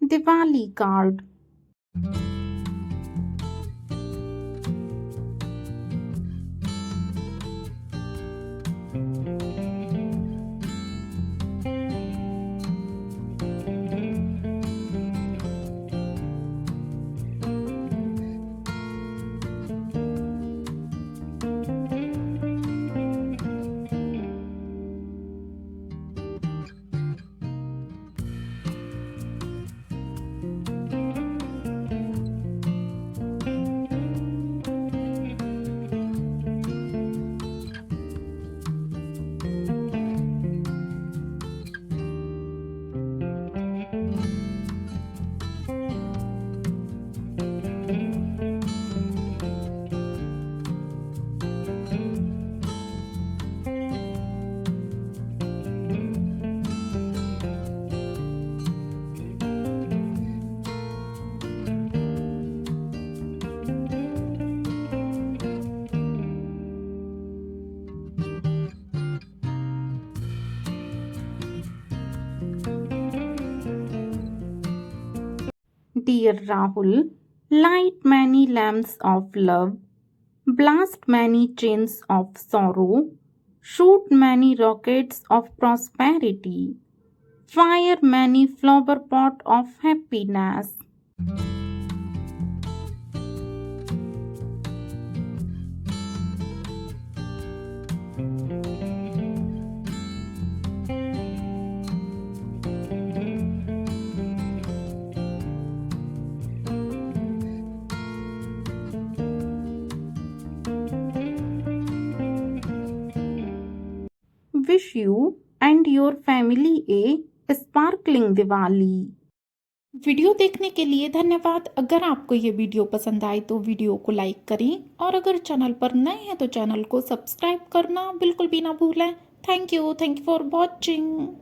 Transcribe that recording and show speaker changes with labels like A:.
A: Diwali card. Dear Rahul, light many lamps of love, blast many chains of sorrow, shoot many rockets of prosperity, fire many flower pot of happiness. Wish you and your family a sparkling Diwali. Video देखने के लिए धन्यवाद। अगर आपको ये video पसंद आए तो वीडियो को लाइक करें और अगर चैनल पर नए हैं तो चैनल को सब्सक्राइब करना बिल्कुल भी ना भूलें। Thank you for watching.